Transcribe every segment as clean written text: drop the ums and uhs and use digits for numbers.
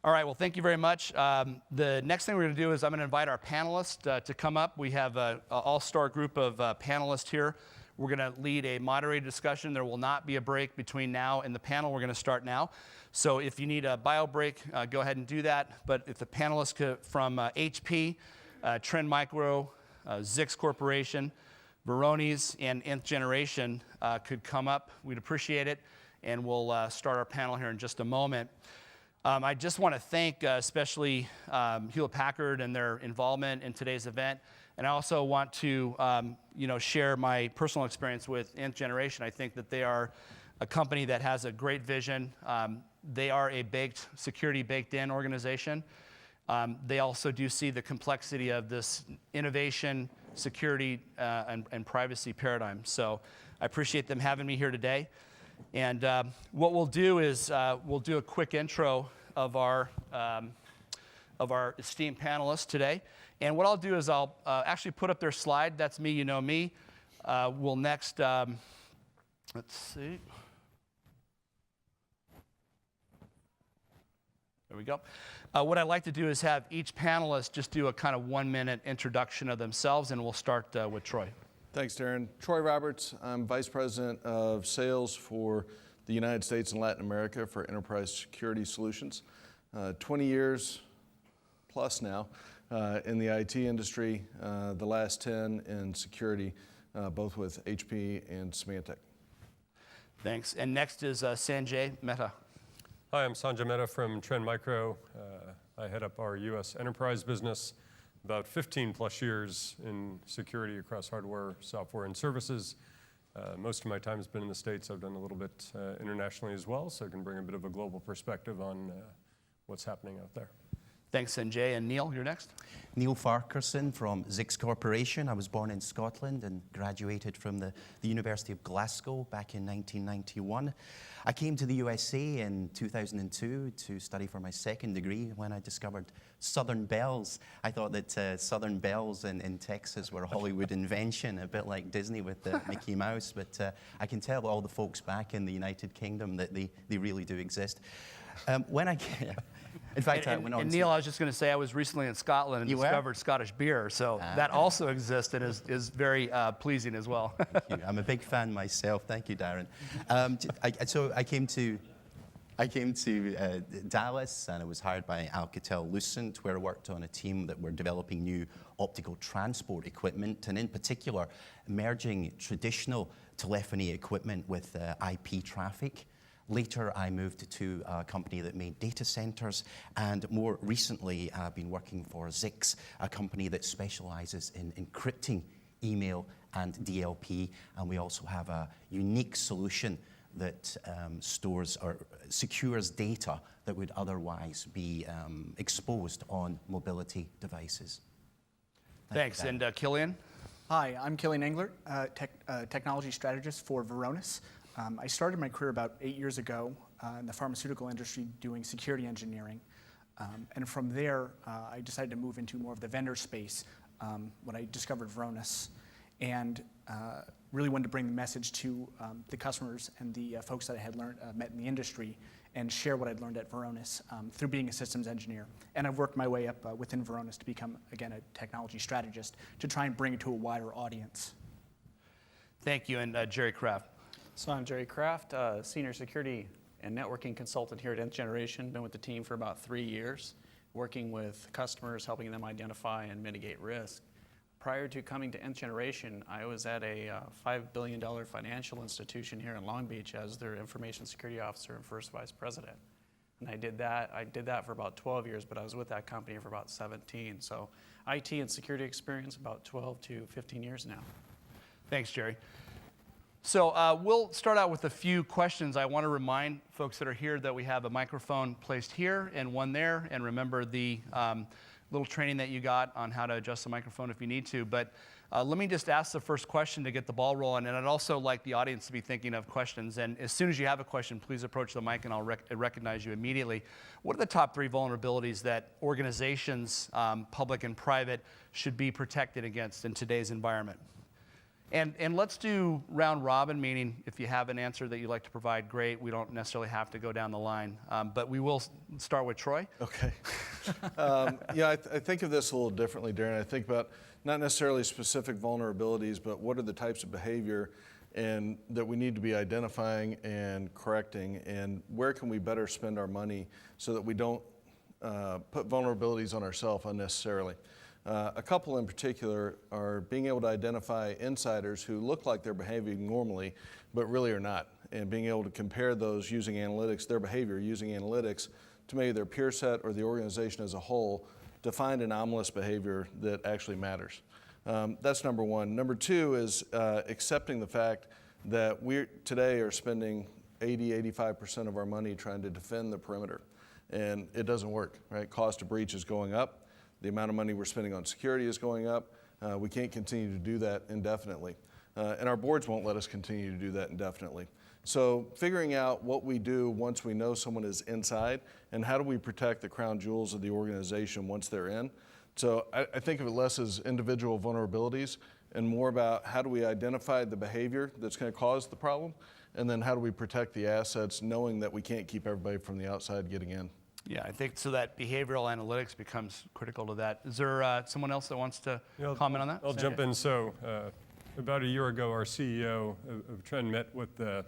All right, well, thank you very much. The next thing we're going to do is I'm going to invite our panelists to come up. We have an all-star group of panelists here. We're going to lead a moderated discussion. There will not be a break between now and the panel. We're going to start now. So if you need a bio break, go ahead and do that. But if the panelists from HP, Trend Micro, Zix Corporation, Varonis, and Nth Generation could come up, we'd appreciate it. And we'll start our panel here in just a moment. I just want to thank especially Hewlett-Packard and their involvement in today's event. And I also want to share my personal experience with Nth Generation. I think that they are a company that has a great vision. They are a security baked-in organization. They also do see the complexity of this innovation, security, and privacy paradigm. So I appreciate them having me here today. And what we'll do is we'll do a quick intro of our esteemed panelists today. And what I'll do is I'll actually put up their slide. That's me, you know me. We'll next, let's see. There we go. What I'd like to do is have each panelist just do a kind of 1-minute introduction of themselves, and we'll start with Troy. Thanks, Darren. Troy Roberts. I'm Vice President of Sales for the United States and Latin America for Enterprise Security Solutions. 20 years plus now in the IT industry, the last 10 in security, both with HP and Symantec. Thanks. And next is Sanjay Mehta. Hi, I'm Sanjay Mehta from Trend Micro. I head up our US enterprise business. About 15 plus years in security across hardware, software, and services. Most of my time has been in the States. I've done a little bit internationally as well, so I can bring a bit of a global perspective on what's happening out there. Thanks, Sanjay. And Neil, you're next. Neil Farquharson from ZixCorp Corporation. I was born in Scotland and graduated from the University of Glasgow back in 1991. I came to the USA in 2002 to study for my second degree when I discovered Southern Bells. I thought that Southern Bells in Texas were a Hollywood invention, a bit like Disney with Mickey Mouse, but I can tell all the folks back in the United Kingdom that they really do exist. In fact, I went on. And Neil, I was just going to say, I was recently in Scotland and discovered Scottish beer, so that also exists and is very pleasing as well. Thank you. I'm a big fan myself. Thank you, Darren. So I came to Dallas, and I was hired by Alcatel-Lucent, where I worked on a team that were developing new optical transport equipment, and in particular, merging traditional telephony equipment with IP traffic. Later, I moved to a company that made data centers, and more recently, I've been working for Zix, a company that specializes in encrypting email and DLP, and we also have a unique solution that stores or secures data that would otherwise be exposed on mobility devices. Thanks. And Killian? Hi, I'm Killian Englert, technology strategist for Varonis. I started my career about 8 years ago in the pharmaceutical industry doing security engineering. And from there, I decided to move into more of the vendor space when I discovered Varonis. And really wanted to bring the message to the customers and the folks that I had met in the industry and share what I'd learned at Varonis through being a systems engineer. And I've worked my way up within Varonis to become, again, a technology strategist to try and bring it to a wider audience. Thank you. And Jerry Kraft. So I'm Jerry Kraft, Senior Security and Networking Consultant here at Nth Generation. Been with the team for about 3 years, working with customers, helping them identify and mitigate risk. Prior to coming to Nth Generation, I was at a $5 billion financial institution here in Long Beach as their information security officer and first vice president. And I did that for about 12 years, but I was with that company for about 17. So IT and security experience about 12 to 15 years now. Thanks, Jerry. So we'll start out with a few questions. I want to remind folks that are here that we have a microphone placed here and one there, and remember the little training that you got on how to adjust the microphone if you need to. But let me just ask the first question to get the ball rolling, and I'd also like the audience to be thinking of questions. And as soon as you have a question, please approach the mic and I'll recognize you immediately. What are the top 3 vulnerabilities that organizations, public and private, should be protected against in today's environment? And let's do round robin, meaning if you have an answer that you'd like to provide, great. We don't necessarily have to go down the line. But we will start with Troy. Okay. I think of this a little differently, Darren. I think about not necessarily specific vulnerabilities, but what are the types of behavior and that we need to be identifying and correcting, and where can we better spend our money so that we don't put vulnerabilities on ourselves unnecessarily. A couple in particular are being able to identify insiders who look like they're behaving normally, but really are not, and being able to compare those using analytics, their behavior using analytics, to maybe their peer set or the organization as a whole to find anomalous behavior that actually matters. That's number one. Number two is accepting the fact that we today are spending 85% of our money trying to defend the perimeter, and it doesn't work, right? Cost of breach is going up. The amount of money we're spending on security is going up. We can't continue to do that indefinitely. And our boards won't let us continue to do that indefinitely. So figuring out what we do once we know someone is inside, and how do we protect the crown jewels of the organization once they're in. So I think of it less as individual vulnerabilities and more about how do we identify the behavior that's going to cause the problem, and then how do we protect the assets knowing that we can't keep everybody from the outside getting in. Yeah, I think so that behavioral analytics becomes critical to that. Is there someone else that wants to comment on that? I'll jump in. So about a year ago, our CEO of Trend met with the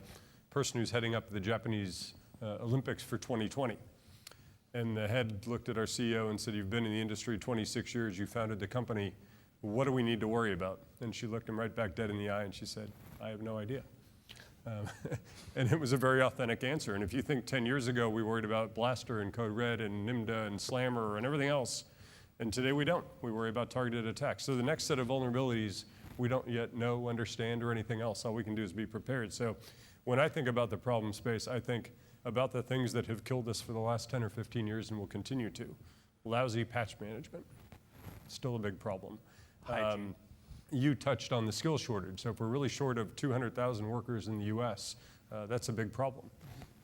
person who's heading up the Japanese Olympics for 2020. And the head looked at our CEO and said, "You've been in the industry 26 years, you founded the company. What do we need to worry about?" And she looked him right back dead in the eye and she said, "I have no idea." And it was a very authentic answer. And if you think 10 years ago we worried about Blaster and Code Red and NIMDA and Slammer and everything else, and today we don't. We worry about targeted attacks. So the next set of vulnerabilities we don't yet know, understand, or anything else. All we can do is be prepared. So when I think about the problem space, I think about the things that have killed us for the last 10 or 15 years and will continue to. Lousy patch management, still a big problem. You touched on the skill shortage. So if we're really short of 200,000 workers in the US, that's a big problem.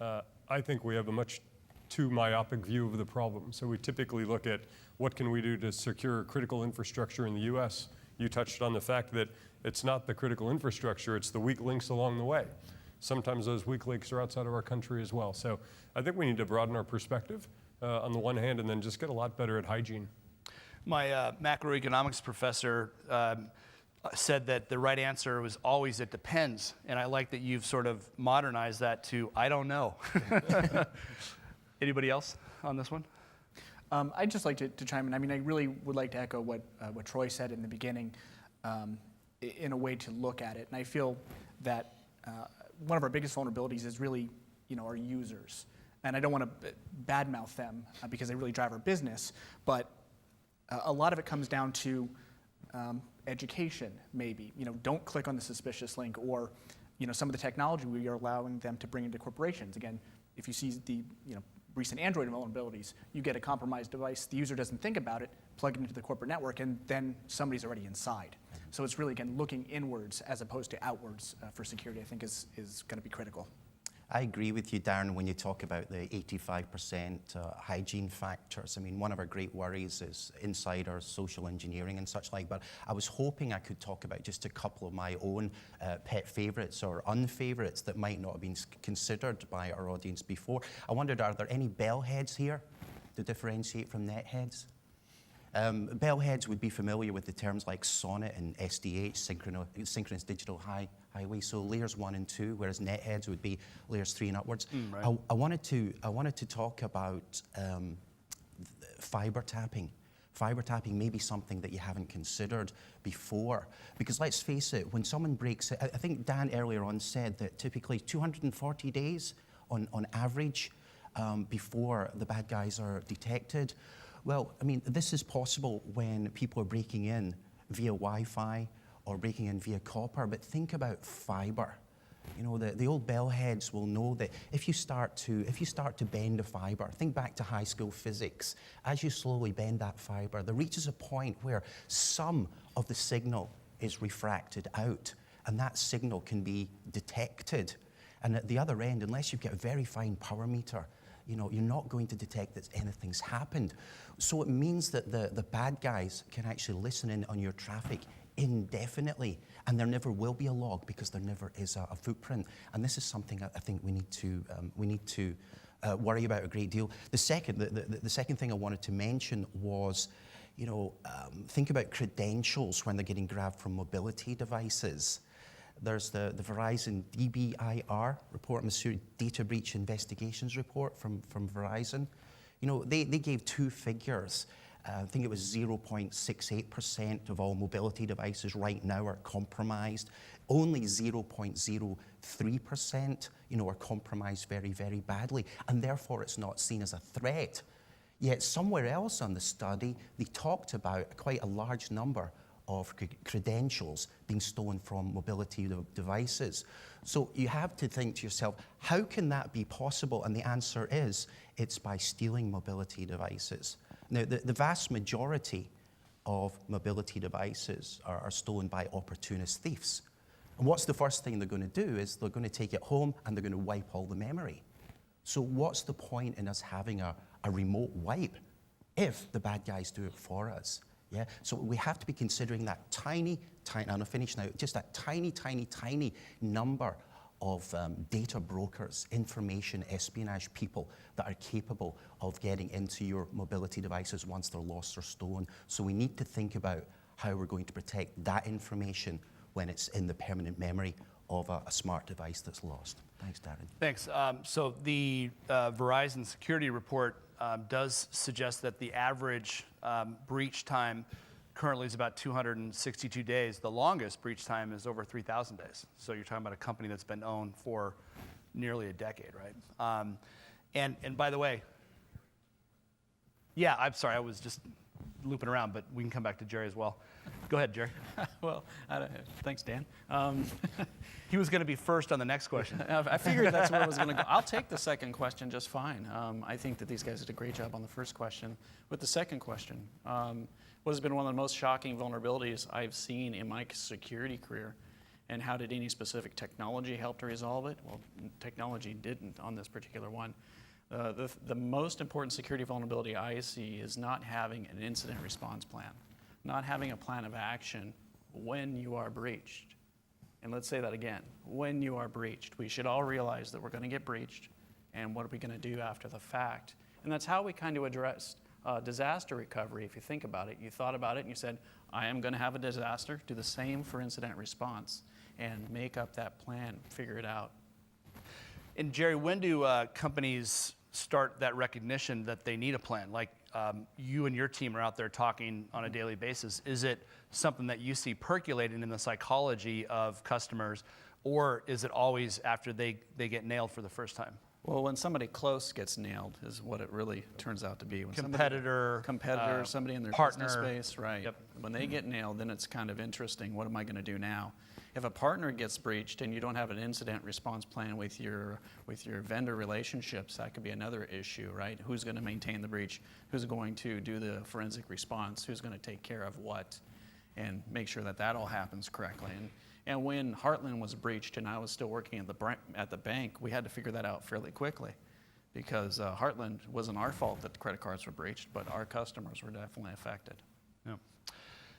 I think we have a much too myopic view of the problem. So we typically look at what can we do to secure critical infrastructure in the US. You touched on the fact that it's not the critical infrastructure, it's the weak links along the way. Sometimes those weak links are outside of our country as well. So I think we need to broaden our perspective on the one hand, and then just get a lot better at hygiene. My macroeconomics professor said that the right answer was always "it depends," and I like that you've sort of modernized that to "I don't know." Anybody else on this one? I'd just like to chime in. I mean, I really would like to echo what Troy said in the beginning, in a way to look at it. And I feel that one of our biggest vulnerabilities is really, our users. And I don't want to badmouth them because they really drive our business, but a lot of it comes down to education, maybe. Don't click on the suspicious link, or some of the technology we are allowing them to bring into corporations. Again, if you see the recent Android vulnerabilities, you get a compromised device, the user doesn't think about it, plug it into the corporate network, and then somebody's already inside. So it's really, again, looking inwards as opposed to outwards for security, I think is going to be critical. I agree with you, Darren, when you talk about the 85% hygiene factors. I mean, one of our great worries is insiders, social engineering and such like, but I was hoping I could talk about just a couple of my own pet favorites or unfavorites that might not have been considered by our audience before. I wondered, are there any bellheads here to differentiate from netheads? Bellheads would be familiar with the terms like SONET and SDH, synchronous digital highway, so layers 1 and 2, whereas netheads would be layers 3 and upwards. Right. I wanted to talk about fiber tapping. Fiber tapping may be something that you haven't considered before, because let's face it, when someone breaks it, I think Dan earlier on said that typically 240 days on average before the bad guys are detected. Well, I mean, this is possible when people are breaking in via Wi-Fi or breaking in via copper, but think about fiber. The old bellheads will know that if you start to bend a fiber, think back to high school physics, as you slowly bend that fiber, there reaches a point where some of the signal is refracted out, and that signal can be detected. And at the other end, unless you've got a very fine power meter, you're not going to detect that anything's happened. So it means that the bad guys can actually listen in on your traffic indefinitely, and there never will be a log because there never is a footprint. And this is something I think we need to worry about a great deal. The second thing I wanted to mention was, think about credentials when they're getting grabbed from mobility devices. There's the Verizon DBIR report, the Data Breach Investigations report from Verizon. They gave two figures. I think it was 0.68% of all mobility devices right now are compromised. Only 0.03%, are compromised very, very badly, and therefore it's not seen as a threat. Yet somewhere else on the study, they talked about quite a large number of credentials being stolen from mobility devices. So you have to think to yourself, how can that be possible? And the answer is, it's by stealing mobility devices. Now, the vast majority of mobility devices are stolen by opportunist thieves. And what's the first thing they're going to do is they're going to take it home and they're going to wipe all the memory. So what's the point in us having a remote wipe if the bad guys do it for us? Yeah, so we have to be considering that tiny, and I'll finish now, just that tiny number of data brokers, information espionage people that are capable of getting into your mobility devices once they're lost or stolen. So we need to think about how we're going to protect that information when it's in the permanent memory of a smart device that's lost. Thanks, Darren. Thanks. So the Verizon security report does suggest that the average breach time currently is about 262 days. The longest breach time is over 3,000 days. So you're talking about a company that's been owned for nearly a decade, right? And by the way, yeah, I'm sorry, I was just looping around, but we can come back to Jerry as well. Go ahead, Jerry. Well, thanks, Dan. He was going to be first on the next question. I figured that's where I was going to go. I'll take the second question just fine. I think that these guys did a great job on the first question. With the second question, what has been one of the most shocking vulnerabilities I've seen in my security career, and how did any specific technology help to resolve it? Well, technology didn't on this particular one. The most important security vulnerability I see is not having an incident response plan, not having a plan of action when you are breached. And let's say that again, when you are breached. We should all realize that we're going to get breached, and what are we going to do after the fact? And that's how we kind of addressed disaster recovery. If you think about it, you thought about it and you said, I am going to have a disaster, do the same for incident response, and make up that plan, figure it out. And Jerry, when do companies start that recognition that they need a plan? Like you and your team are out there talking on a daily basis. Is it something that you see percolating in the psychology of customers, or is it always after they get nailed for the first time? Well, when somebody close gets nailed is what it really turns out to be. When Competitor, somebody in their partner. business space, right. Yep. When they get nailed, then it's kind of interesting. What am I going to do now? If a partner gets breached and you don't have an incident response plan with your vendor relationships, that could be another issue, right? Who's going to maintain the breach? Who's going to do the forensic response? Who's going to take care of what? And make sure that that all happens correctly. And when Heartland was breached and I was still working at the bank, we had to figure that out fairly quickly, because Heartland wasn't our fault that the credit cards were breached, but our customers were definitely affected. Yeah.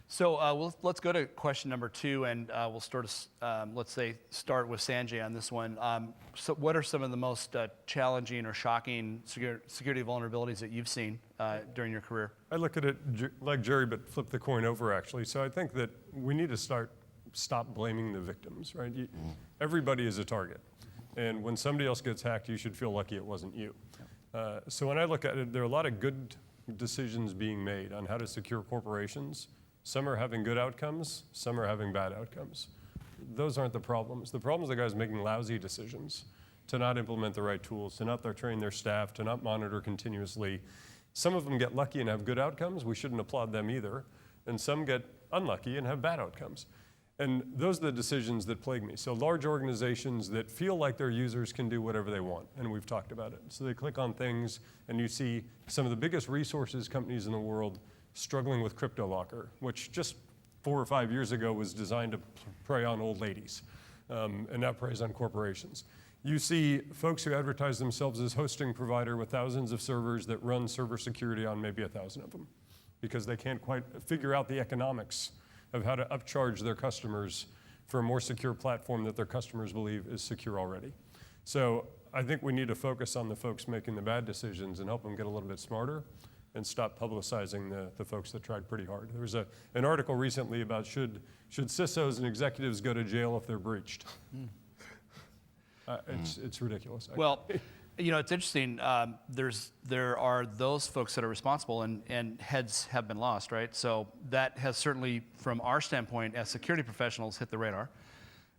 So let's go to question number 2, and we'll start with Sanjay on this one. So what are some of the most challenging or shocking security vulnerabilities that you've seen during your career? I look at it like Jerry, but flip the coin over, actually. So I think that we need to stop blaming the victims, right? Everybody is a target. And when somebody else gets hacked, you should feel lucky it wasn't you. So when I look at it, there are a lot of good decisions being made on how to secure corporations. Some are having good outcomes, some are having bad outcomes. Those aren't the problems. The problem is the guys making lousy decisions to not implement the right tools, to not train their staff, to not monitor continuously. Some of them get lucky and have good outcomes. We shouldn't applaud them either. And some get unlucky and have bad outcomes. And those are the decisions that plague me. So large organizations that feel like their users can do whatever they want, and we've talked about it. So they click on things, and you see some of the biggest resources companies in the world struggling with CryptoLocker, which just 4 or 5 years ago was designed to prey on old ladies, and now preys on corporations. You see folks who advertise themselves as hosting provider with thousands of servers that run server security on maybe 1,000 of them, because they can't quite figure out the economics of how to upcharge their customers for a more secure platform that their customers believe is secure already. So I think we need to focus on the folks making the bad decisions and help them get a little bit smarter and stop publicizing the folks that tried pretty hard. There was an article recently about should CISOs and executives go to jail if they're breached? It's ridiculous. Well, it's interesting. There are those folks that are responsible, and heads have been lost, right? So that has certainly, from our standpoint as security professionals, hit the radar.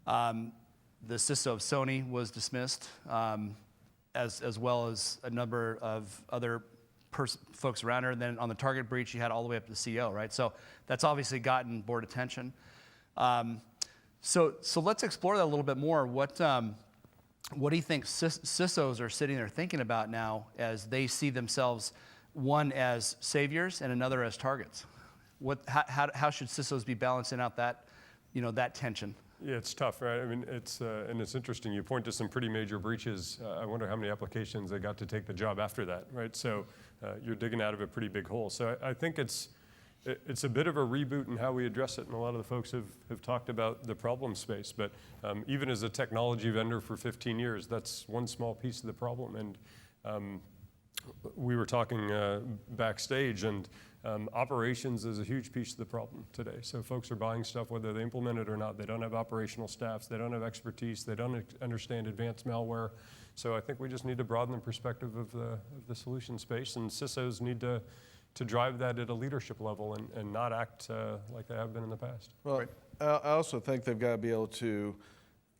The CISO of Sony was dismissed, as well as a number of other folks around her. And then on the Target breach, you had all the way up to the CEO, right? So that's obviously gotten board attention. So let's explore that a little bit more. What do you think CISOs are sitting there thinking about now as they see themselves, one as saviors and another as targets? How should CISOs be balancing out that, that tension? Yeah, it's tough, right? I mean, and it's interesting. You point to some pretty major breaches. I wonder how many applications they got to take the job after that, right? So you're digging out of a pretty big hole. So I think it's a bit of a reboot in how we address it, and a lot of the folks have talked about the problem space. But even as a technology vendor for 15 years, that's one small piece of the problem. And we were talking backstage, and operations is a huge piece of the problem today. So folks are buying stuff whether they implement it or not. They don't have operational staffs. They don't have expertise. They don't understand advanced malware. So I think we just need to broaden the perspective of the solution space, and CISOs need to drive that at a leadership level and not act like they have been in the past. Well, I also think they've got to be able to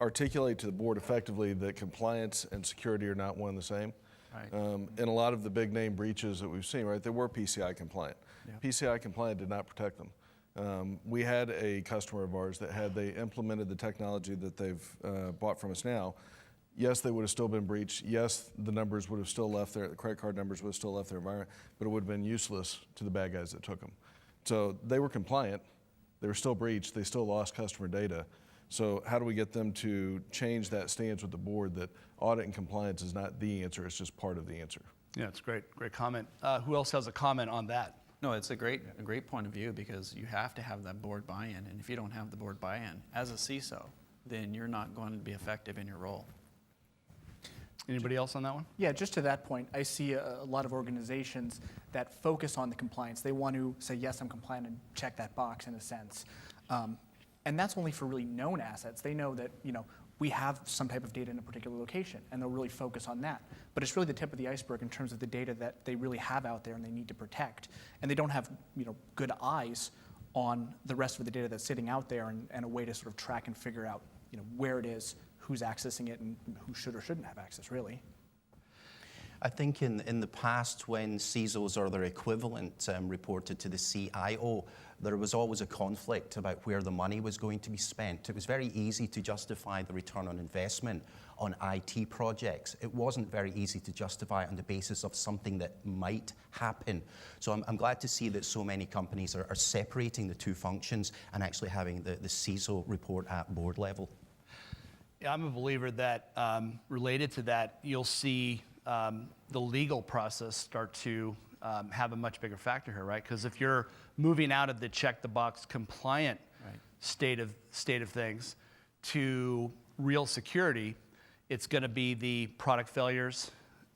articulate to the board effectively that compliance and security are not one and the same. Right. And a lot of the big name breaches that we've seen, right, they were PCI compliant. Yeah. PCI compliant did not protect them. We had a customer of ours that they implemented the technology that they've bought from us now, yes, they would have still been breached. Yes, the numbers would have still left there, the credit card numbers would have still left their environment, but it would have been useless to the bad guys that took them. So they were compliant, they were still breached, they still lost customer data. So how do we get them to change that stance with the board that audit and compliance is not the answer, it's just part of the answer? Yeah, it's great comment. Who else has a comment on that? No, it's a great point of view, because you have to have that board buy-in, and if you don't have the board buy-in as a CISO, then you're not going to be effective in your role. Anybody else on that one? Yeah, just to that point, I see a lot of organizations that focus on the compliance. They want to say, yes, I'm compliant, and check that box in a sense. And that's only for really known assets. They know that, we have some type of data in a particular location, and they'll really focus on that. But it's really the tip of the iceberg in terms of the data that they really have out there and they need to protect. And they don't have, good eyes on the rest of the data that's sitting out there, and a way to sort of track and figure out, where it is, who's accessing it, and who should or shouldn't have access, really. I think in the past, when CISOs or their equivalent reported to the CIO, there was always a conflict about where the money was going to be spent. It was very easy to justify the return on investment on IT projects. It wasn't very easy to justify on the basis of something that might happen. So I'm glad to see that so many companies are separating the two functions and actually having the CISO report at board level. Yeah, I'm a believer that related to that, you'll see the legal process start to have a much bigger factor here, right? Because if you're moving out of the check the box compliant state of things to real security, it's going to be the product failures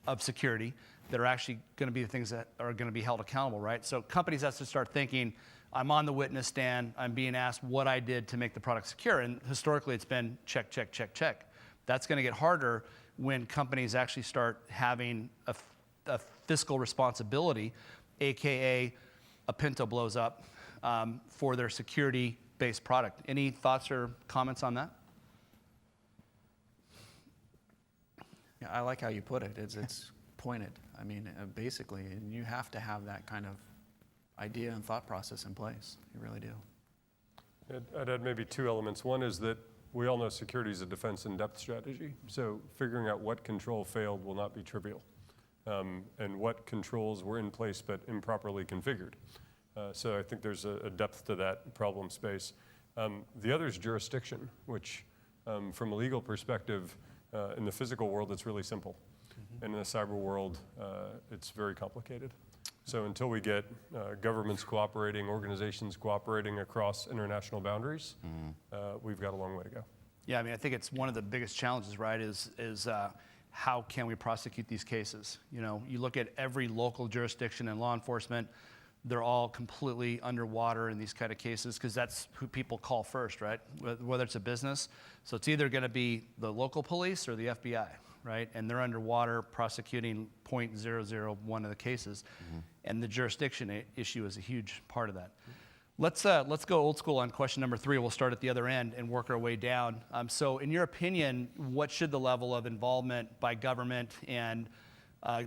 of security that are actually going to be the things that are going to be held accountable, right? So companies have to start thinking, I'm on the witness stand, I'm being asked what I did to make the product secure, and historically it's been check, check, check, check. That's going to get harder when companies actually start having a fiscal responsibility, AKA a Pinto blows up for their security-based product. Any thoughts or comments on that? Yeah, I like how you put it. It's pointed. I mean, basically, and you have to have that kind of idea and thought process in place. You really do. I'd add maybe two elements. One is that we all know security is a defense in depth strategy. So figuring out what control failed will not be trivial, and what controls were in place but improperly configured. So I think there's a depth to that problem space. The other is jurisdiction, which from a legal perspective, in the physical world, it's really simple. Mm-hmm. And in the cyber world, it's very complicated. So until we get governments cooperating, organizations cooperating across international boundaries, we've got a long way to go. Yeah, I mean, I think it's one of the biggest challenges, right, is how can we prosecute these cases? You know, you look at every local jurisdiction in law enforcement, they're all completely underwater in these kind of cases because that's who people call first, right? Whether it's a business. So it's either going to be the local police or the FBI, right? And they're underwater prosecuting 0.001 of the cases. And the jurisdiction issue is a huge part of that. Let's go old school on question number 3. We'll start at the other end and work our way down. So in your opinion, what should the level of involvement by government and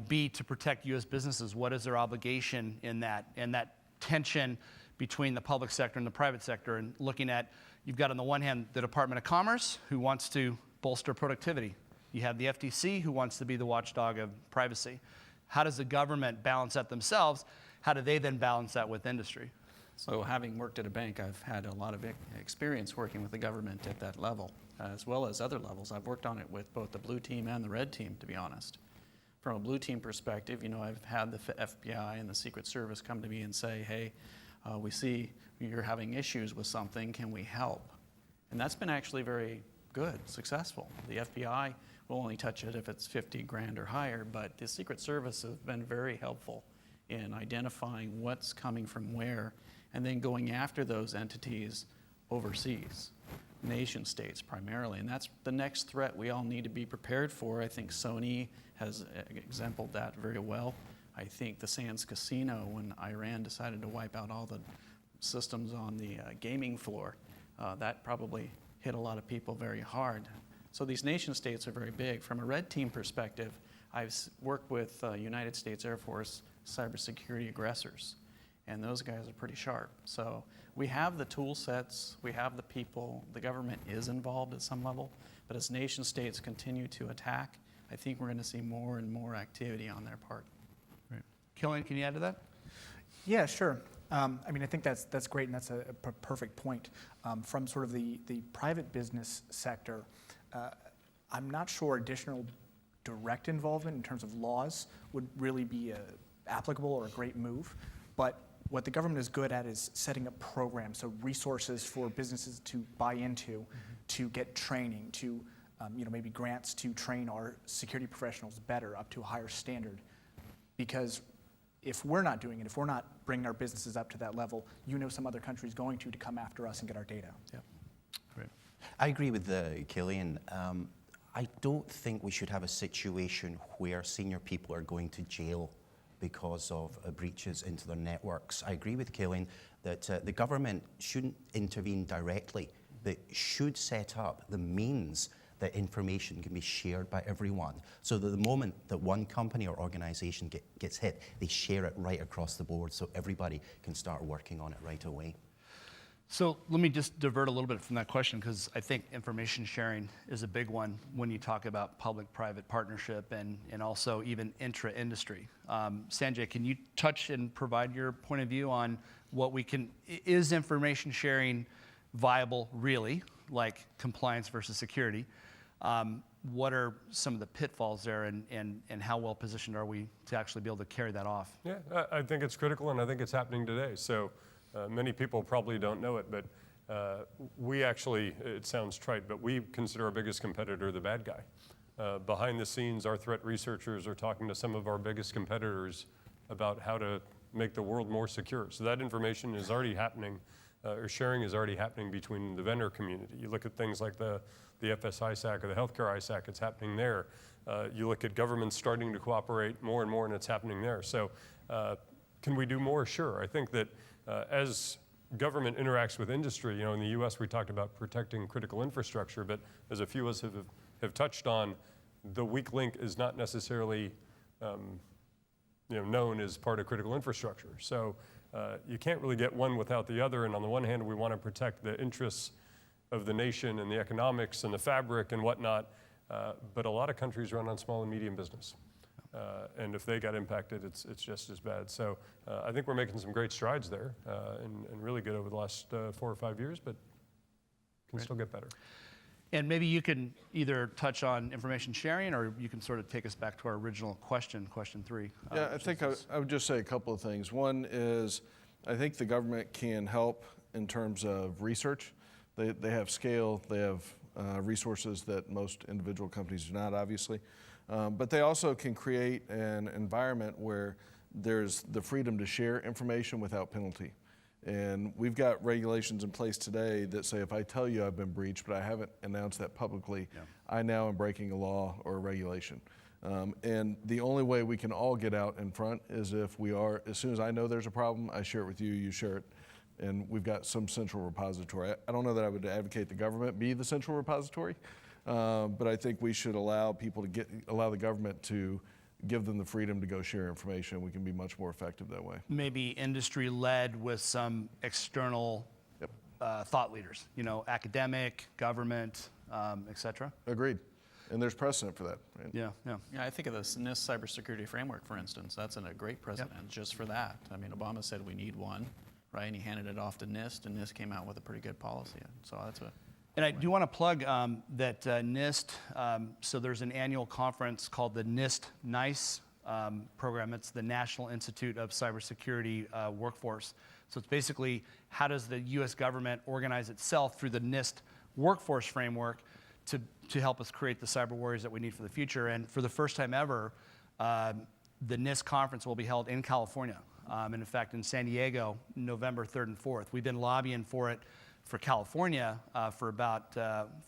be to protect U.S. businesses? What is their obligation in that? And that tension between the public sector and the private sector, and looking at, you've got on the one hand the Department of Commerce, who wants to bolster productivity. You have the FTC, who wants to be the watchdog of privacy. How does the government balance that themselves? How do they then balance that with industry? So having worked at a bank, I've had a lot of experience working with the government at that level, as well as other levels. I've worked on it with both the blue team and the red team, to be honest. From a blue team perspective, you know, I've had the FBI and the Secret Service come to me and say, hey, we see you're having issues with something, can we help? And that's been actually very good, successful. The FBI will only touch it if it's 50 grand or higher, but the Secret Service has been very helpful in identifying what's coming from where, and then going after those entities overseas, nation states primarily. And that's the next threat we all need to be prepared for. I think Sony has exemplified that very well. I think the Sands Casino, when Iran decided to wipe out all the systems on the gaming floor, that probably hit a lot of people very hard. So these nation states are very big. From a red team perspective, I've worked with United States Air Force cybersecurity aggressors, and those guys are pretty sharp. So we have the tool sets, we have the people, the government is involved at some level, but as nation states continue to attack, I think we're going to see more and more activity on their part. Right. Killian, can you add to that? Yeah, sure. I mean, I think that's great, and that's a perfect point. From sort of the private business sector, I'm not sure additional direct involvement in terms of laws would really be applicable or a great move, but what the government is good at is setting up programs, so resources for businesses to buy into, to get training, to maybe grants to train our security professionals better up to a higher standard. Because if we're not doing it, if we're not bringing our businesses up to that level, some other country is going to come after us and get our data. Yep. Great. I agree with Killian. I don't think we should have a situation where senior people are going to jail because of breaches into their networks. I agree with Killian that the government shouldn't intervene directly, but should set up the means that information can be shared by everyone. So that the moment that one company or organization gets hit, they share it right across the board so everybody can start working on it right away. So let me just divert a little bit from that question, because I think information sharing is a big one when you talk about public-private partnership and also even intra-industry. Sanjay, can you touch and provide your point of view on is information sharing viable really, like compliance versus security? What are some of the pitfalls there, and how well positioned are we to actually be able to carry that off? Yeah, I think it's critical, and I think it's happening today. So many people probably don't know it, but we actually, it sounds trite, but we consider our biggest competitor the bad guy. Behind the scenes, our threat researchers are talking to some of our biggest competitors about how to make the world more secure. So that information is already happening, or sharing is already happening between the vendor community. You look at things like the FS-ISAC or the healthcare ISAC, it's happening there. You look at governments starting to cooperate more and more, and it's happening there. So can we do more? Sure. I think that as government interacts with industry, in the US we talked about protecting critical infrastructure, but as a few of us have touched on, the weak link is not necessarily known as part of critical infrastructure. So you can't really get one without the other, and on the one hand we want to protect the interests of the nation and the economics and the fabric and whatnot, but a lot of countries run on small and medium business. And if they got impacted, it's just as bad. So I think we're making some great strides there, and really good over the last 4 or 5 years, but can still get better. And maybe you can either touch on information sharing, or you can sort of take us back to our original question 3. Yeah, I think I would just say a couple of things. One is, I think the government can help in terms of research. They have scale, they have resources that most individual companies do not, obviously. But they also can create an environment where there's the freedom to share information without penalty. And we've got regulations in place today that say if I tell you I've been breached, but I haven't announced that publicly, I now am breaking a law or a regulation. And the only way we can all get out in front is if we are, as soon as I know there's a problem, I share it with you, you share it, and we've got some central repository. I don't know that I would advocate the government be the central repository, but I think we should allow people to allow the government to give them the freedom to go share information. We can be much more effective that way. Maybe industry-led with some external thought leaders, academic, government, et cetera. Agreed. And there's precedent for that. Right? Yeah, I think of this NIST cybersecurity framework, for instance. That's a great precedent just for that. I mean, Obama said we need one, right? And he handed it off to NIST, and NIST came out with a pretty good policy. So that's a... And I do want to plug that NIST, so there's an annual conference called the NIST program. It's the National Institute of Cybersecurity Workforce. So it's basically how does the US government organize itself through the NIST workforce framework to help us create the cyber warriors that we need for the future. And for the first time ever, the NIST conference will be held in California. And in fact, in San Diego, November 3rd and 4th. We've been lobbying for it for California for about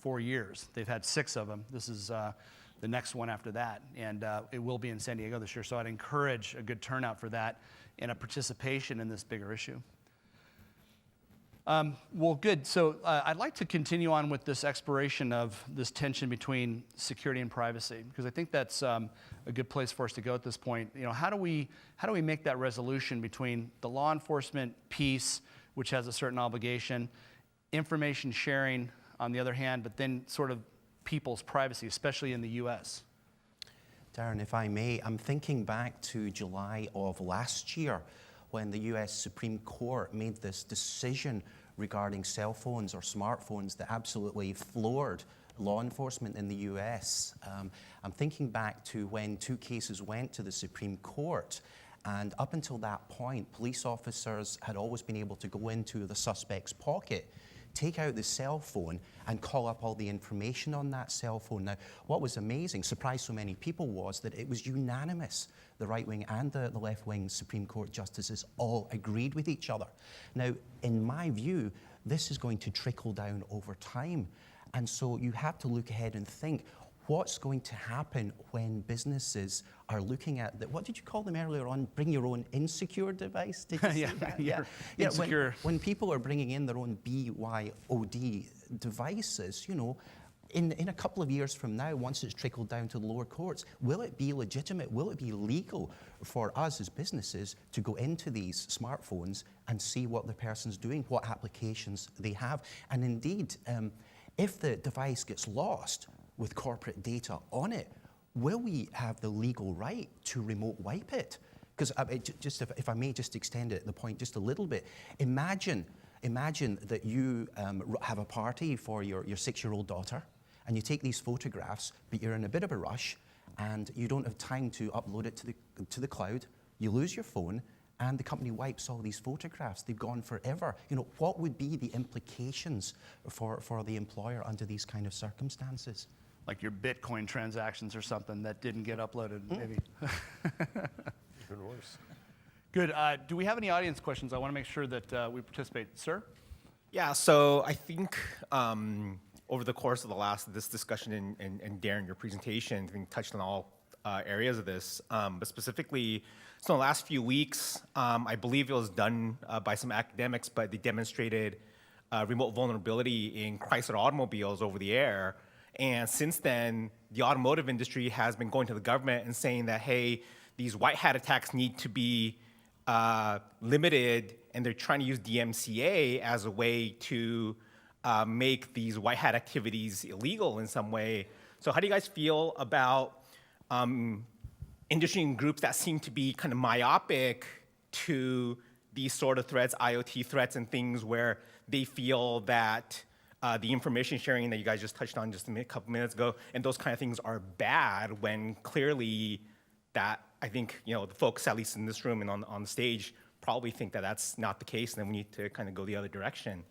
4 years. They've had 6 of them. This is the next one after that. And it will be in San Diego this year. So I'd encourage a good turnout for that and a participation in this bigger issue. Well, good. So I'd like to continue on with this exploration of this tension between security and privacy, because I think that's a good place for us to go at this point. How do we make that resolution between the law enforcement piece, which has a certain obligation, information sharing on the other hand, but then sort of people's privacy, especially in the US? Darren, if I may, I'm thinking back to July of last year when the US Supreme Court made this decision regarding cell phones or smartphones that absolutely floored law enforcement in the US. I'm thinking back to when 2 cases went to the Supreme Court, and up until that point, police officers had always been able to go into the suspect's pocket, take out the cell phone, and call up all the information on that cell phone. Now, what was amazing, surprised so many people, was that it was unanimous. The right-wing and the left-wing Supreme Court justices all agreed with each other. Now, in my view, this is going to trickle down over time. And so you have to look ahead and think, what's going to happen when businesses are looking at that? What did you call them earlier on? Bring your own insecure device? Did you say that? Yeah. Insecure. When people are bringing in their own BYOD devices, in a couple of years from now, once it's trickled down to the lower courts, will it be legitimate? Will it be legal for us as businesses to go into these smartphones and see what the person's doing, what applications they have? And indeed, if the device gets lost with corporate data on it, will we have the legal right to remote wipe it? Because if I may just extend it, the point just a little bit, imagine that you have a party for your 6-year-old daughter, and you take these photographs, but you're in a bit of a rush, and you don't have time to upload it to the cloud. You lose your phone, and the company wipes all these photographs. They've gone forever. What would be the implications for the employer under these kind of circumstances? Like your Bitcoin transactions or something that didn't get uploaded, maybe. Even worse. Good. Do we have any audience questions? I want to make sure that we participate. Sir? Yeah, so I think over the course of this discussion and Darren, your presentation, I think touched on all areas of this, but specifically, so in the last few weeks, I believe it was done by some academics, but they demonstrated remote vulnerability in Chrysler automobiles over the air. And since then, the automotive industry has been going to the government and saying that, hey, these white hat attacks need to be limited, and they're trying to use DMCA as a way to make these white hat activities illegal in some way. So how do you guys feel about industry groups that seem to be kind of myopic to these sort of threats, IoT threats and things, where they feel that the information sharing that you guys just touched on just a couple minutes ago, and those kind of things are bad when clearly that, I think, the folks, at least in this room and on the stage, probably think that that's not the case, and then we need to kind of go the other direction.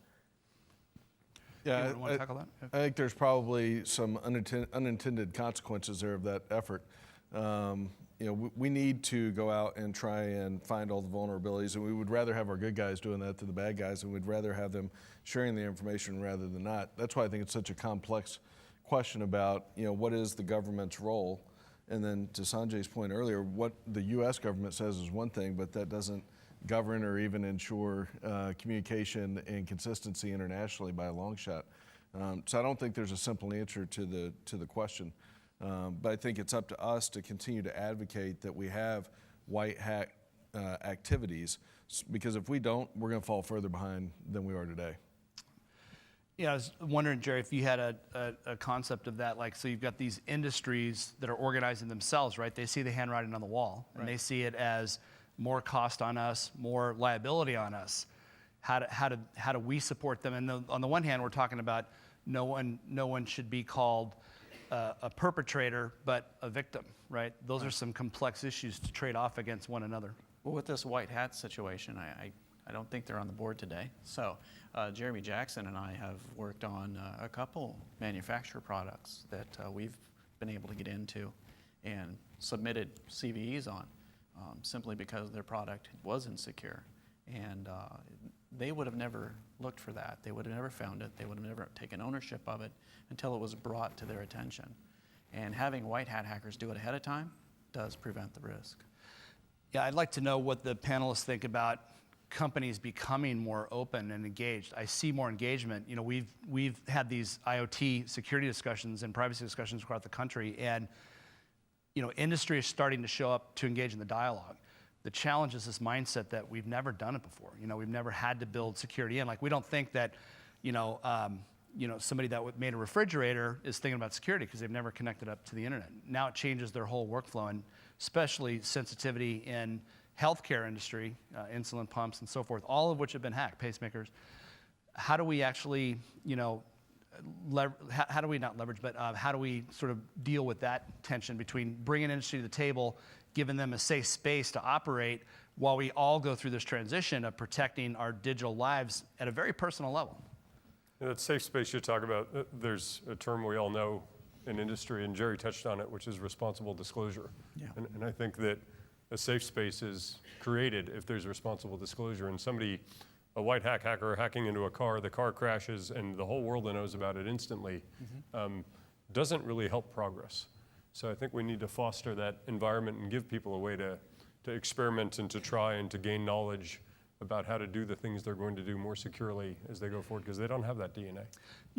Yeah, Anyone want to tackle that? I think there's probably some unintended consequences there of that effort. We need to go out and try and find all the vulnerabilities, and we would rather have our good guys doing that than the bad guys, and we'd rather have them sharing the information rather than not. That's why I think it's such a complex question about, what is the government's role? And then to Sanjay's point earlier, what the U.S. government says is one thing, but that doesn't govern or even ensure communication and consistency internationally by a long shot. So I don't think there's a simple answer to the question. But I think it's up to us to continue to advocate that we have white hat activities, because if we don't, we're going to fall further behind than we are today. Yeah, I was wondering, Jerry, if you had a concept of that, so you've got these industries that are organizing themselves, right? They see the handwriting on the wall, and they see it as more cost on us, more liability on us. How do we support them? And on the one hand, we're talking about no one should be called a perpetrator, but a victim, right? Those are some complex issues to trade off against one another. Well, with this white hat situation, I don't think they're on the board today. So Jeremy Jackson and I have worked on a couple manufacturer products that we've been able to get into and submitted CVEs on simply because their product was insecure. And they would have never looked for that. They would have never found it. They would have never taken ownership of it until it was brought to their attention. And having white hat hackers do it ahead of time does prevent the risk. Yeah, I'd like to know what the panelists think about companies becoming more open and engaged. I see more engagement. We've had these IoT security discussions and privacy discussions across the country, and industry is starting to show up to engage in the dialogue. The challenge is this mindset that we've never done it before. We've never had to build security in. We don't think that, somebody that made a refrigerator is thinking about security because they've never connected up to the internet. Now it changes their whole workflow, and especially sensitivity in healthcare industry, insulin pumps and so forth, all of which have been hacked, pacemakers. How do we actually, how do we not leverage, but how do we sort of deal with that tension between bringing industry to the table, giving them a safe space to operate while we all go through this transition of protecting our digital lives at a very personal level? That safe space you talk about, there's a term we all know in industry, and Jerry touched on it, which is responsible disclosure. Yeah. And I think that a safe space is created if there's responsible disclosure. And a white hat hacker hacking into a car, the car crashes, and the whole world knows about it instantly, doesn't really help progress. So I think we need to foster that environment and give people a way to experiment and to try and to gain knowledge about how to do the things they're going to do more securely as they go forward, because they don't have that DNA.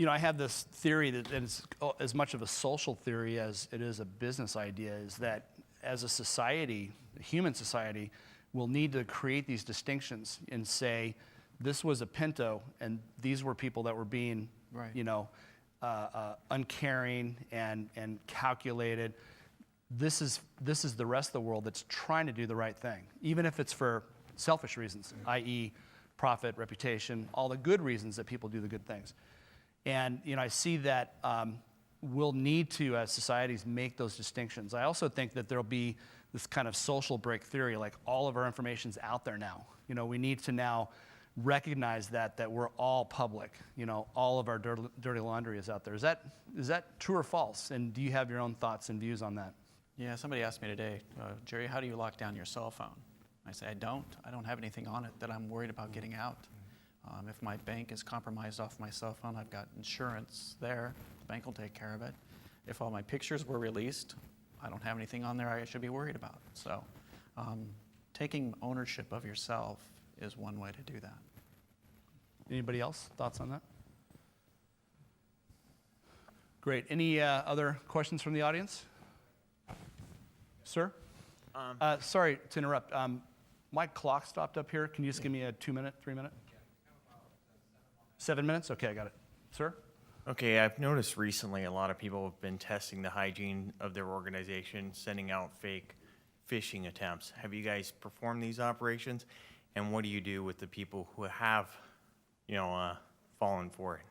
I have this theory that it's as much of a social theory as it is a business idea, is that as a society, a human society, we'll need to create these distinctions and say, this was a Pinto, and these were people that were being, uncaring and calculated. This is the rest of the world that's trying to do the right thing, even if it's for selfish reasons, i.e. profit, reputation, all the good reasons that people do the good things. And I see that we'll need to, as societies, make those distinctions. I also think that there'll be this kind of social break theory, like all of our information's out there now. We need to now recognize that we're all public. All of our dirty laundry is out there. Is that true or false? And do you have your own thoughts and views on that? Yeah, somebody asked me today, Jerry, how do you lock down your cell phone? I say, I don't have anything on it that I'm worried about getting out. If my bank is compromised off my cell phone, I've got insurance there. The bank will take care of it. If all my pictures were released, I don't have anything on there I should be worried about. So taking ownership of yourself is one way to do that. Anybody else? Thoughts on that? Great. Any other questions from the audience? Sir? Sorry to interrupt. My clock stopped up here. Can you just give me a 2-minute, 3-minute? 7 minutes? Okay, I got it. Sir? Okay, I've noticed recently a lot of people have been testing the hygiene of their organization, sending out fake phishing attempts. Have you guys performed these operations? And what do you do with the people who have, fallen for it?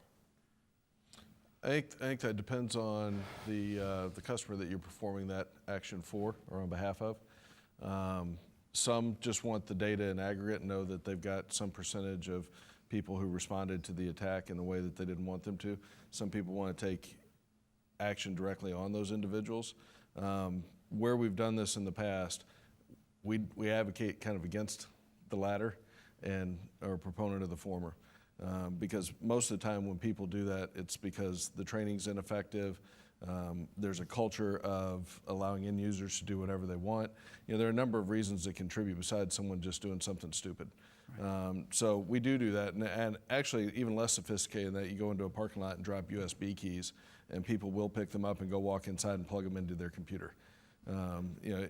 I think that depends on the customer that you're performing that action for or on behalf of. Some just want the data in aggregate and know that they've got some percentage of people who responded to the attack in the way that they didn't want them to. Some people want to take action directly on those individuals. Where we've done this in the past, we advocate kind of against the latter and are a proponent of the former. Because most of the time when people do that, it's because the training's ineffective. There's a culture of allowing end users to do whatever they want. There are a number of reasons that contribute besides someone just doing something stupid. Right. So we do that, and actually even less sophisticated than that. You go into a parking lot and drop USB keys, and people will pick them up and go walk inside and plug them into their computer. No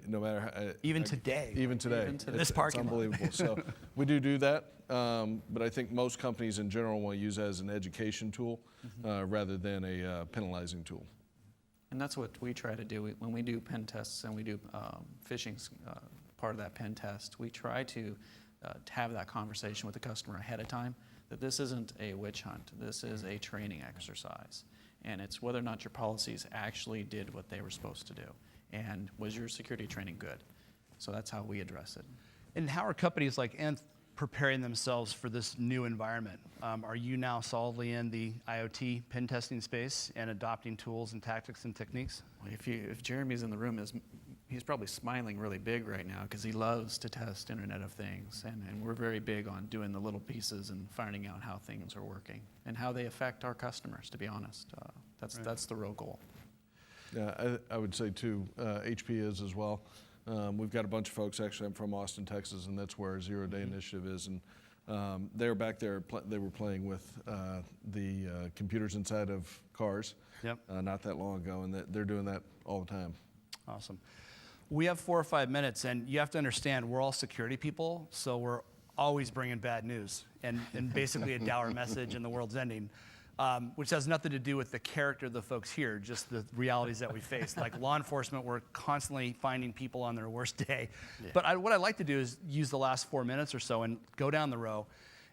matter how, Even today. Even today. This parking it's unbelievable. So we do that, but I think most companies in general want to use it as an education tool rather than a penalizing tool. And that's what we try to do. When we do pen tests and we do phishing part of that pen test, we try to have that conversation with the customer ahead of time, that this isn't a witch hunt. This is a training exercise. And it's whether or not your policies actually did what they were supposed to do. And was your security training good? So that's how we address it. And how are companies like Nth preparing themselves for this new environment? Are you now solidly in the IoT pen testing space and adopting tools and tactics and techniques? Well, if Jeremy's in the room, he's probably smiling really big right now because he loves to test Internet of Things. And we're very big on doing the little pieces and finding out how things are working and how they affect our customers, to be honest. That's the real goal. Yeah, I would say too, HP is as well. We've got a bunch of folks, actually, I'm from Austin, Texas, and that's where our Zero Day Initiative is. And they were back there, they were playing with the computers inside of cars not that long ago, and they're doing that all the time. Awesome. We have 4 or 5 minutes, and you have to understand, we're all security people, so we're always bringing bad news and basically a dour message and the world's ending. Which has nothing to do with the character of the folks here, just the realities that we face. Like law enforcement, we're constantly finding people on their worst day. Yeah. But what I'd like to do is use the last 4 minutes or so and go down the row.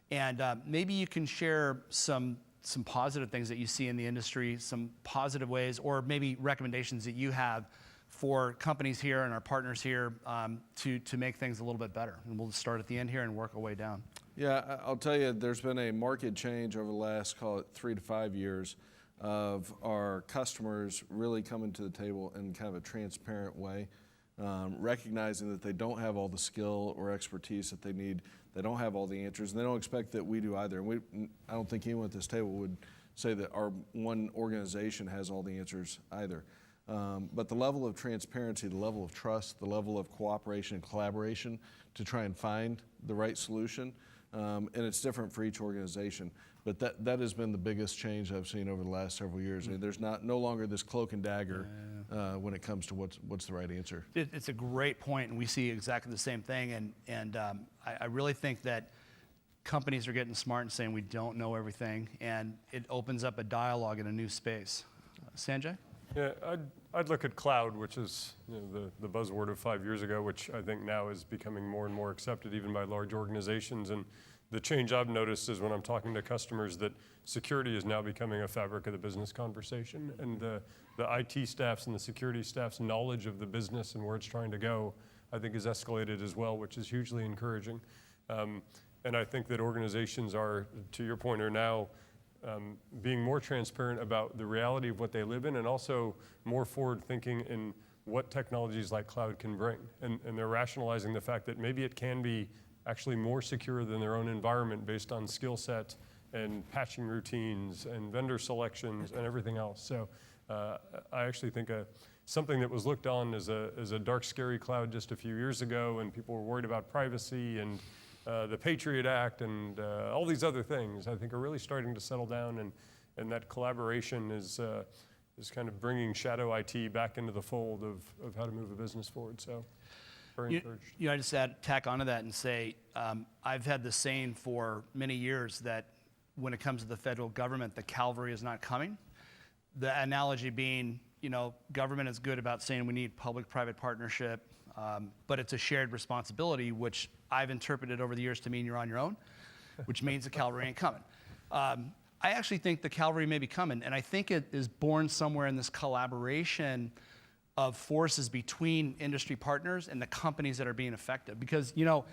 And maybe you can share some positive things that you see in the industry, some positive ways, or maybe recommendations that you have for companies here and our partners here to make things a little bit better. And we'll start at the end here and work our way down. Yeah, I'll tell you, there's been a market change over the last, call it 3 to 5 years, of our customers really coming to the table in kind of a transparent way, recognizing that they don't have all the skill or expertise that they need, they don't have all the answers, and they don't expect that we do either. And I don't think anyone at this table would say that our one organization has all the answers either. But the level of transparency, the level of trust, the level of cooperation and collaboration to try and find the right solution, and it's different for each organization. But that has been the biggest change I've seen over the last several years. I mean, there's no longer this cloak and dagger when it comes to what's the right answer. It's a great point, and we see exactly the same thing. And I really think that companies are getting smart and saying we don't know everything, and it opens up a dialogue in a new space. Sanjay? Yeah, I'd look at cloud, which is the buzzword of 5 years ago, which I think now is becoming more and more accepted even by large organizations. And the change I've noticed is when I'm talking to customers that security is now becoming a fabric of the business conversation. And the IT staffs and the security staff's knowledge of the business and where it's trying to go, I think has escalated as well, which is hugely encouraging. And I think that organizations are, to your point, are now being more transparent about the reality of what they live in and also more forward thinking in what technologies like cloud can bring. And they're rationalizing the fact that maybe it can be actually more secure than their own environment based on skill set and patching routines and vendor selections and everything else. So I actually think something that was looked on as a dark, scary cloud just a few years ago, and people were worried about privacy and the Patriot Act and all these other things, I think are really starting to settle down, and that collaboration is kind of bringing shadow IT back into the fold of how to move a business forward. So very encouraged. I just tack onto that and say, I've had the saying for many years that when it comes to the federal government, the Calvary is not coming. The analogy being, government is good about saying we need public-private partnership, but it's a shared responsibility, which I've interpreted over the years to mean you're on your own, which means the Calvary ain't coming. I actually think the Calvary may be coming, and I think it is born somewhere in this collaboration of forces between industry partners and the companies that are being affected. Because, you know,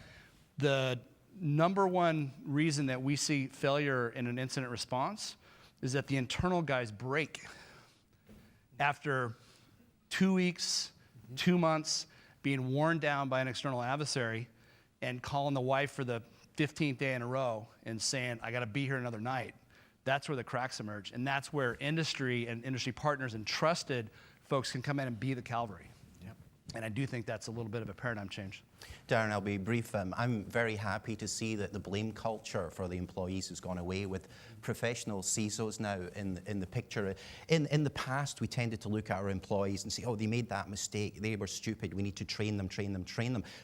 the number one reason that we see failure in an incident response is that the internal guys break after 2 weeks, 2 months, being worn down by an external adversary and calling the wife for the 15th day in a row and saying, I got to be here another night. That's where the cracks emerge. And that's where industry and industry partners and trusted folks can come in and be the Calvary. Yep. And I do think that's a little bit of a paradigm change. Darren, I'll be brief. I'm very happy to see that the blame culture for the employees has gone away with professional CISOs now in the picture. In the past, we tended to look at our employees and say, oh, they made that mistake, they were stupid, we need to train them.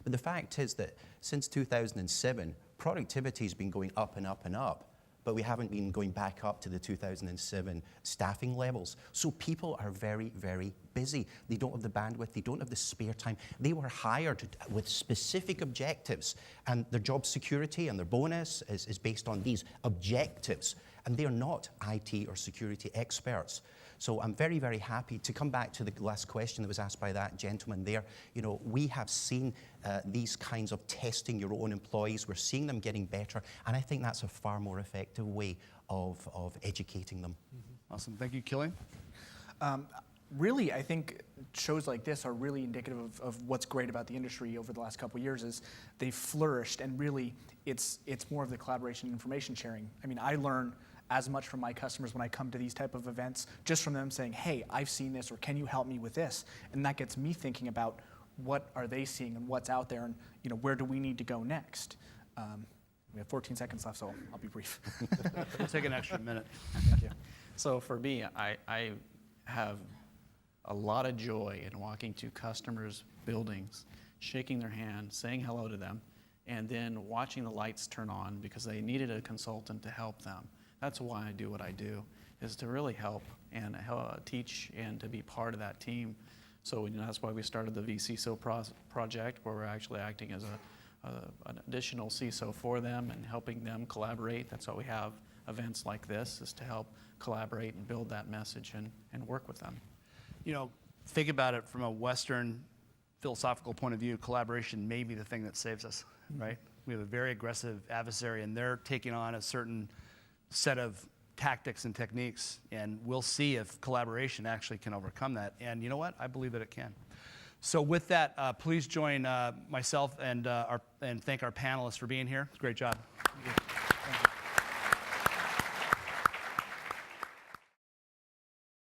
But the fact is that since 2007, productivity has been going up and up and up, but we haven't been going back up to the 2007 staffing levels. So people are very, very busy. They don't have the bandwidth, they don't have the spare time. They were hired with specific objectives, and their job security and their bonus is based on these objectives, and they're not IT or security experts. So I'm very, very happy to come back to the last question that was asked by that gentleman there. You know, we have seen these kinds of testing your own employees. We're seeing them getting better, and I think that's a far more effective way of educating them. Awesome. Thank you, Killian. Really, I think shows like this are really indicative of what's great about the industry over the last couple of years is they've flourished, and really it's more of the collaboration and information sharing. I mean, I learn as much from my customers when I come to these type of events, just from them saying, hey, I've seen this, or can you help me with this? And that gets me thinking about what are they seeing and what's out there, and you know, where do we need to go next? We have 14 seconds left, so I'll be brief. We'll take an extra minute. Thank you. So for me, I have a lot of joy in walking to customers' buildings, shaking their hand, saying hello to them, and then watching the lights turn on because they needed a consultant to help them. That's why I do what I do, is to really help and teach and to be part of that team. So you know, that's why we started the vCISO project, where we're actually acting as an additional CISO for them and helping them collaborate. That's why we have events like this, is to help collaborate and build that message and work with them. You know, think about it from a Western philosophical point of view. Collaboration may be the thing that saves us, right? We have a very aggressive adversary, and they're taking on a certain set of tactics and techniques, and we'll see if collaboration actually can overcome that. And you know what? I believe that it can. So with that, please join myself and thank our panelists for being here. Great job.